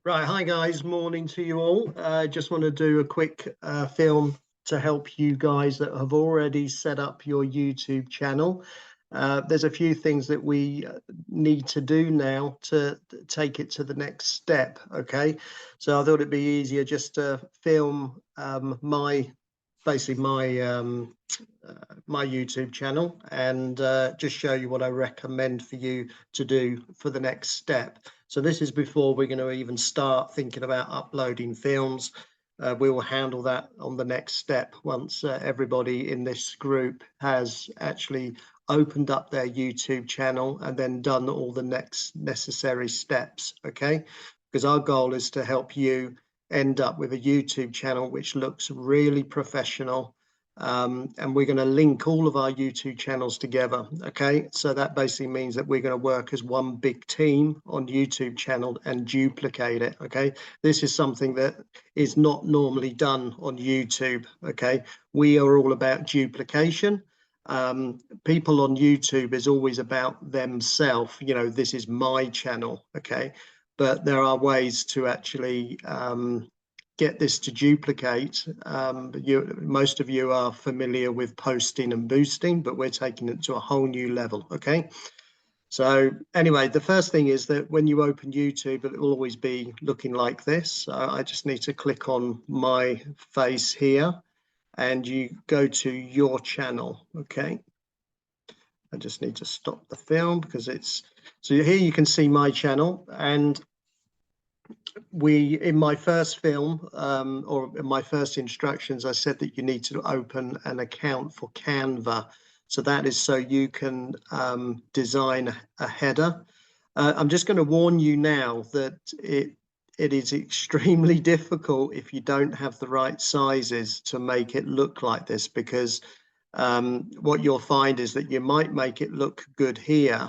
Right, hi guys, morning to you all. Just want to do a quick film to help you guys that have already set up your YouTube channel. There's a few things that we need to do now to take it to the next step, okay? So I thought it'd be easier just to film basically my YouTube channel and just show you what I recommend for you to do for the next step. So this is before we're going to even start thinking about uploading films. We will handle that on the next step once everybody in this group has actually opened up their YouTube channel and then done all the next necessary steps, okay? Because our goal is to help you end up with a YouTube channel which looks really professional, and we're going to link all of our YouTube channels together. Okay, so that basically means that we're going to work as one big team on YouTube channel and duplicate it. Okay, this is something that is not normally done on YouTube. Okay, we are all about duplication. People on YouTube is always about themselves. You know, this is my channel. Okay, but there are ways to actually get this to duplicate. Most of you are familiar with posting and boosting, but we're taking it to a whole new level. Okay. So anyway, the first thing is that when you open YouTube, it will always be looking like this. So I just need to click on my face here and you go to your channel. Okay. I just need to stop the film because so here you can see my channel, and in my first film, or in my first instructions, I said that you need to open an account for Canva. So that is so you can design a header. I'm just going to warn you now that it is extremely difficult if you don't have the right sizes to make it look like this, because what you'll find is that you might make it look good here,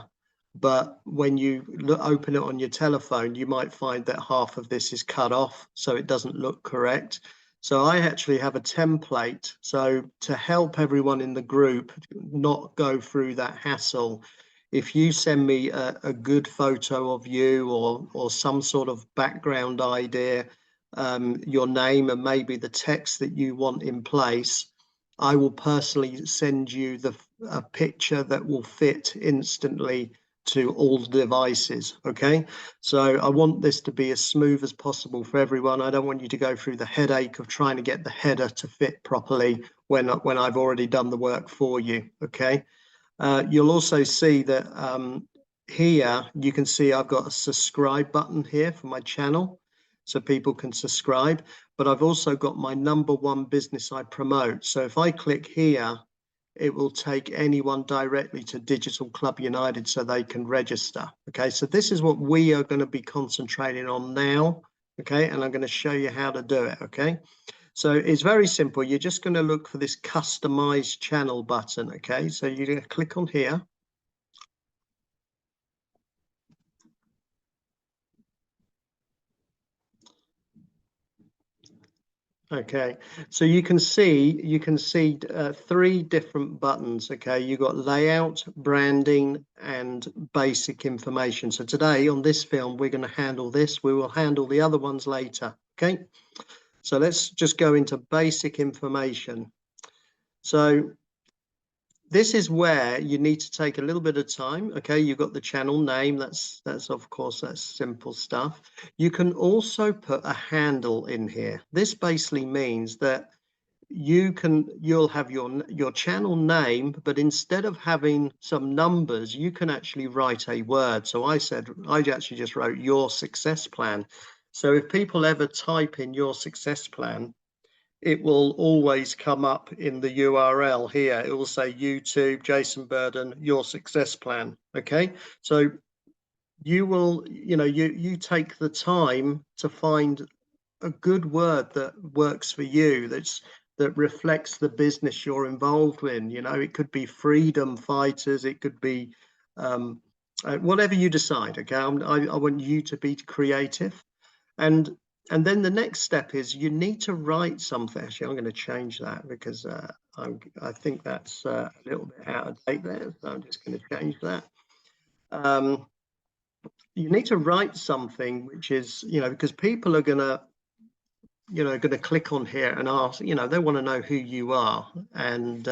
but when you open it on your telephone, you might find that half of this is cut off, so it doesn't look correct. So I actually have a template. So to help everyone in the group not go through that hassle, if you send me a good photo of you or some sort of background idea, your name and maybe the text that you want in place, I will personally send you a picture that will fit instantly to all devices. Okay, so I want this to be as smooth as possible for everyone. I don't want you to go through the headache of trying to get the header to fit properly when I've already done the work for you. Okay, you'll also see that here you can see I've got a subscribe button here for my channel, so people can subscribe, but I've also got my #1 business I promote. So if I click here, it will take anyone directly to Digital Club United so they can register. Okay, so this is what we are going to be concentrating on now. Okay, and I'm going to show you how to do it. Okay, so it's very simple. You're just going to look for this customize channel button. Okay, so you're going to click on here. Okay, so you can see 3 different buttons. Okay, you've got layout, branding, and basic information. So today on this film, we're going to handle this. We will handle the other ones later. Okay, so let's just go into basic information. So this is where you need to take a little bit of time. Okay, you've got the channel name. That's of course, that's simple stuff. You can also put a handle in here. This basically means that you'll have your channel name, but instead of having some numbers, you can actually write a word. So I actually just wrote your success plan. So if people ever type in your success plan, it will always come up in the URL here. It will say YouTube, Jason Burden, your success plan. Okay, so you take the time to find a good word that works for you, that reflects the business you're involved in. You know, it could be freedom fighters, it could be whatever you decide. Okay, I want you to be creative, and then the next step is you need to write something. Actually, I'm going to change that because I think that's a little bit out of date there. So I'm just going to change that. you need to write something which is, because people are gonna, going to click on here and ask, they want to know who you are, and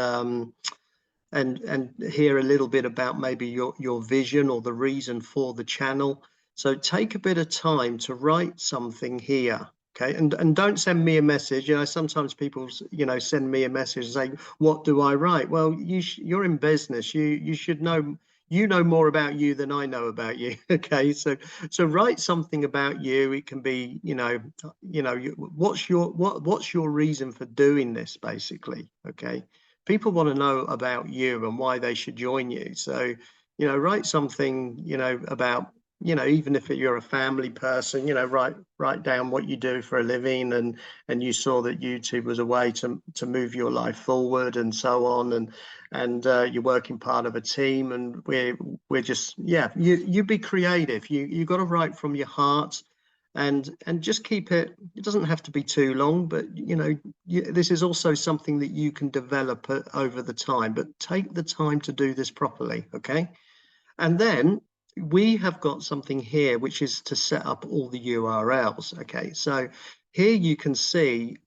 hear a little bit about maybe your vision or the reason for the channel. So take a bit of time to write something here. Okay, and don't send me a message. Sometimes people, send me a message saying, "What do I write?" Well, you're in business. You should know. You know more about you than I know about you. Okay, so write something about you. It can be, what's your reason for doing this, basically. Okay, people want to know about you and why they should join you. So, write something, about, even if you're a family person, write down what you do for a living, and you saw that YouTube was a way to move your life forward, and so on, and you're working part of a team, and we're just, yeah, you be creative. You got to write from your heart, and just keep it. It doesn't have to be too long, but this is also something that you can develop over the time, but take the time to do this properly. Okay, and then we have got something here which is to set up all the URLs. Okay, so here you can see,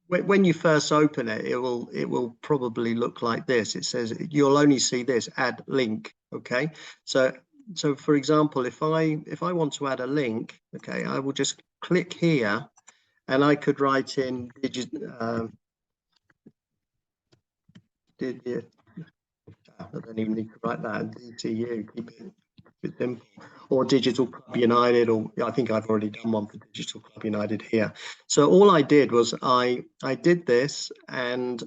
when you first open it, it will probably look like this. It says you'll only see this, add link. Okay, so for example, if I want to add a link, okay, I will just click here, and I could write in I don't even need to write that, DTU, keep it simple, or Digital Club United, or I think I've already done one for Digital Club United here. So all I did was I did this, and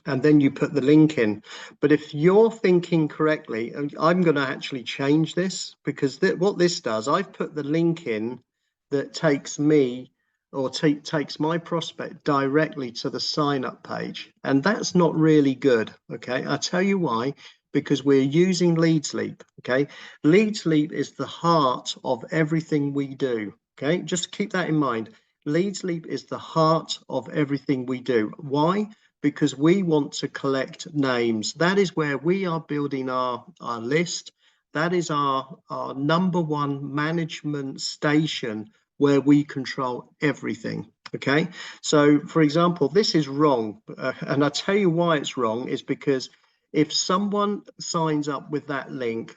then you put the link in. But if you're thinking correctly, I'm going to actually change this, because what this does, I've put the link in that takes me, or takes my prospect directly to the sign up page. And that's not really good. Okay, I'll tell you why. Because we're using Leads Leap. Okay, Leads Leap is the heart of everything we do. Okay, just keep that in mind. Leads Leap is the heart of everything we do. Why? Because we want to collect names. That is where we are building our list. That is our number one management station, where we control everything. Okay, so for example, this is wrong, and I'll tell you why it's wrong. Is because if someone signs up with that link,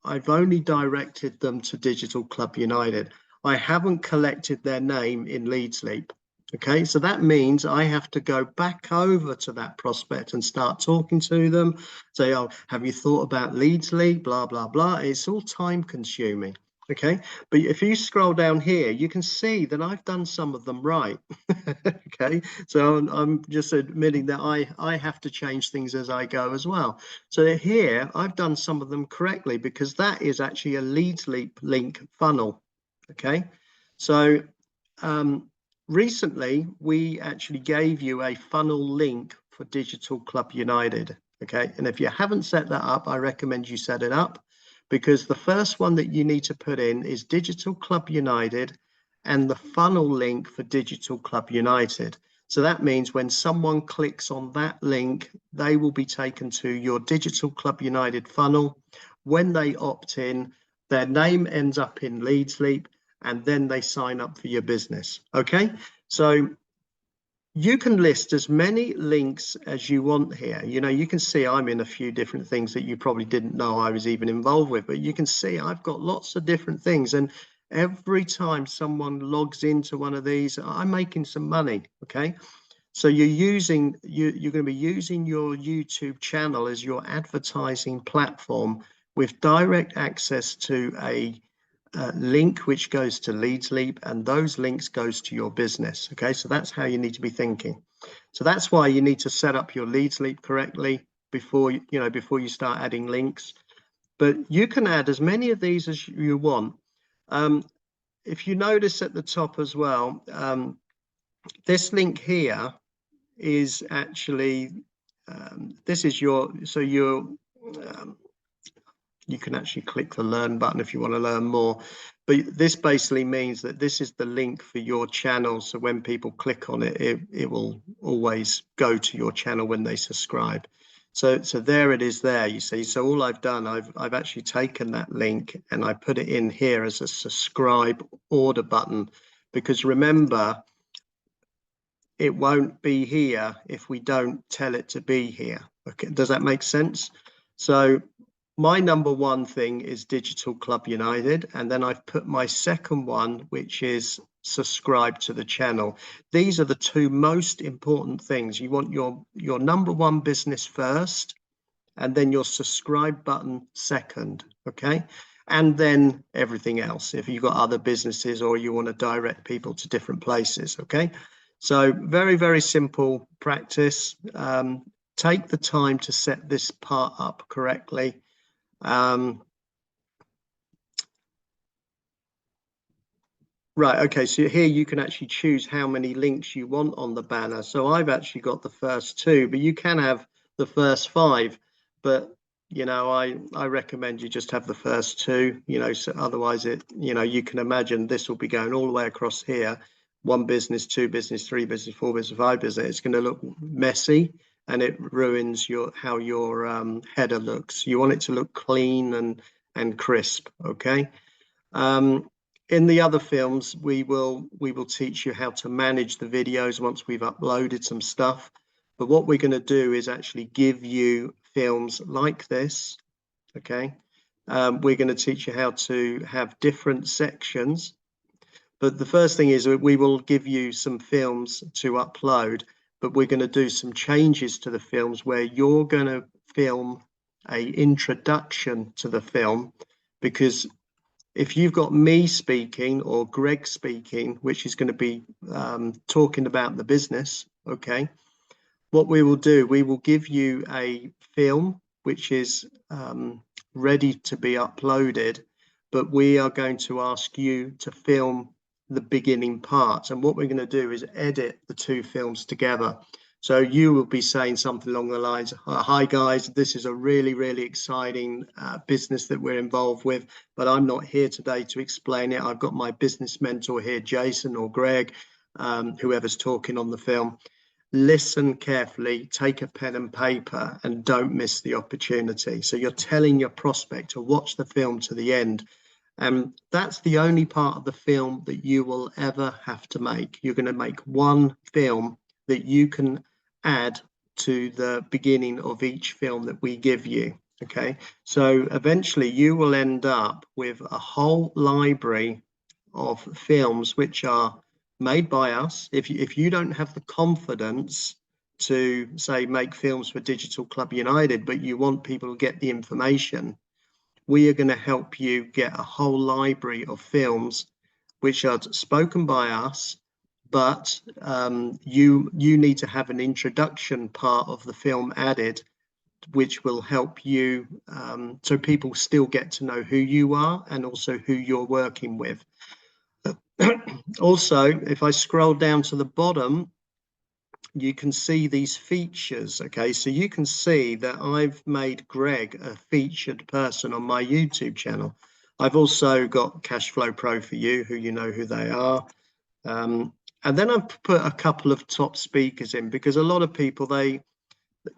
I've only directed them to Digital Club United. I haven't collected their name in Leads Leap. Okay, so that means I have to go back over to that prospect and start talking to them. Say, "Oh, have you thought about Leads Leap?" Blah, blah, blah. It's all time consuming. Okay, but if you scroll down here, you can see that I've done some of them right. Okay, so I'm just admitting that I have to change things as I go as well. So here I've done some of them correctly, because that is actually a Leads Leap link funnel. Okay, so recently we actually gave you a funnel link for Digital Club United. Okay, and if you haven't set that up, I recommend you set it up, because the first one that you need to put in is Digital Club United and the funnel link for Digital Club United. So that means when someone clicks on that link, they will be taken to your Digital Club United funnel. When they opt in, their name ends up in Leads Leap, and then they sign up for your business. Okay, so you can list as many links as you want here. You can see I'm in a few different things that you probably didn't know I was even involved with, but you can see I've got lots of different things. And every time someone logs into one of these, I'm making some money. Okay, so you're going to be using your YouTube channel as your advertising platform, with direct access to a link which goes to Leads Leap, and those links goes to your business. Okay, so that's how you need to be thinking. So that's why you need to set up your Leads Leap correctly before you start adding links. But you can add as many of these as you want. If you notice at the top as well, this link here is actually this is you can actually click the learn button if you want to learn more, but this basically means that this is the link for your channel. So when people click on it, it will always go to your channel when they subscribe. So there it is there, you see. So all I've done, I've actually taken that link and I put it in here as a subscribe order button, because remember, it won't be here if we don't tell it to be here. Okay, does that make sense? So my number one thing is Digital Club United, and then I've put my second one, which is subscribe to the channel. These are the two most important things. You want your number one business first, and then your subscribe button second, okay? And then everything else, if you've got other businesses or you want to direct people to different places, okay? So very, very simple practice. Take the time to set this part up correctly. Right, okay, so here you can actually choose how many links you want on the banner. So I've actually got the first two, but you can have the first five. But you know, I recommend you just have the first two, you know, so otherwise you can imagine this will be going all the way across here. One business, two business, three business, four business, five business. It's going to look messy and it ruins how your header looks. You want it to look clean and crisp, okay? In the other films, we will teach you how to manage the videos once we've uploaded some stuff. But what we're going to do is actually give you films like this. Okay. We're going to teach you how to have different sections. But the first thing is that we will give you some films to upload, but we're going to do some changes to the films where you're going to film a introduction to the film, because if you've got me speaking or Greg speaking, which is going to be talking about the business, okay, what we will do, we will give you a film which is ready to be uploaded, but we are going to ask you to film the beginning parts. And what we're going to do is edit the two films together. So you will be saying something along the lines, hi guys, this is a really, really exciting business that we're involved with, but I'm not here today to explain it. I've got my business mentor here, Jason or Greg, whoever's talking on the film. Listen carefully, take a pen and paper, and don't miss the opportunity. So you're telling your prospect to watch the film to the end. And that's the only part of the film that you will ever have to make. You're going to make one film that you can add to the beginning of each film that we give you. Okay, so eventually you will end up with a whole library of films which are made by us. If you don't have the confidence to say make films for Digital Club United, but you want people to get the information, we are going to help you get a whole library of films which are spoken by us, but you need to have an introduction part of the film added, which will help you so people still get to know who you are and also who you're working with. Also, if I scroll down to the bottom, you can see these features. Okay, so you can see that I've made Greg a featured person on my YouTube channel. I've also got Cashflow Pro for You, who you know who they are. And then I've put a couple of top speakers in, because a lot of people,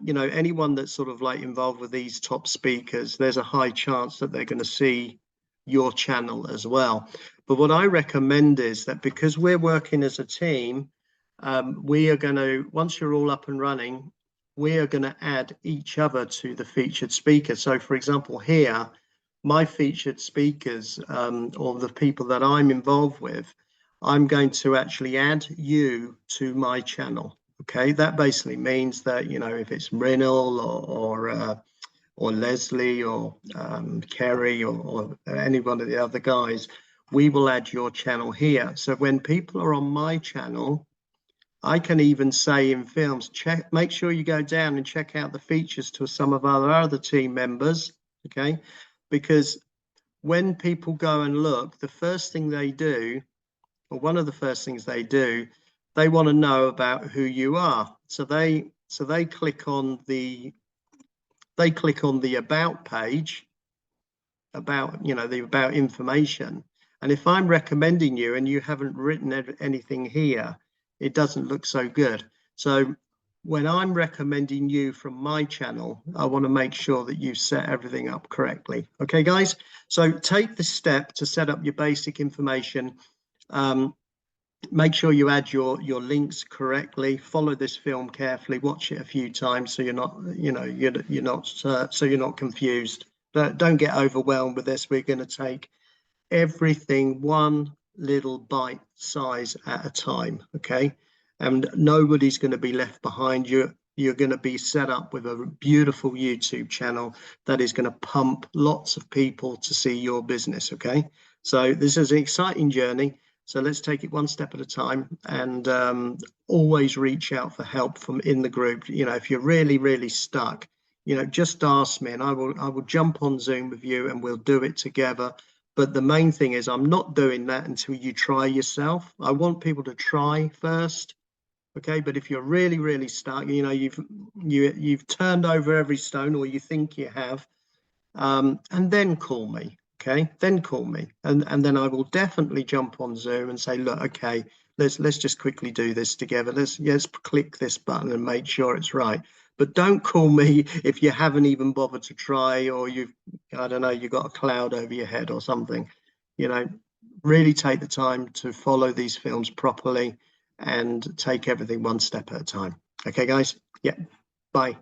anyone that's sort of like involved with these top speakers, there's a high chance that they're going to see your channel as well. But what I recommend is that, because we're working as a team, we are going to, once you're all up and running, we are going to add each other to the featured speaker. So for example, here, my featured speakers, or the people that I'm involved with, I'm going to actually add you to my channel. Okay, that basically means that, if it's Rinal or Leslie or Kerry or any one of the other guys, we will add your channel here. So when people are on my channel, I can even say in films, make sure you go down and check out the features to some of our other team members, okay? Because when people go and look, the first thing they do, or one of the first things they do, they want to know about who you are. So they click on the about page, about the about information. And if I'm recommending you and you haven't written anything here, it doesn't look so good. So when I'm recommending you from my channel, I want to make sure that you set everything up correctly. Okay, guys? So take the step to set up your basic information. Make sure you add your links correctly. Follow this film carefully. Watch it a few times so you're not, you're not so you're not confused. Don't get overwhelmed with this. We're going to take everything one little bite size at a time, okay? And nobody's going to be left behind. You're going to be set up with a beautiful YouTube channel that is going to pump lots of people to see your business, okay? So this is an exciting journey. So let's take it one step at a time, and always reach out for help from in the group. You know, if you're really stuck, just ask me, and I will jump on Zoom with you, and we'll do it together. But the main thing is, I'm not doing that until you try yourself. I want people to try first, okay? But if you're really stuck, you've turned over every stone, or you think you have, and then call me, okay? Then call me, and then I will definitely jump on Zoom and say, look, okay, let's just quickly do this together. Let's click this button and make sure it's right. But don't call me if you haven't even bothered to try, or I don't know, you've got a cloud over your head or something. Really take the time to follow these films properly and take everything one step at a time. Okay, guys? Yeah, bye.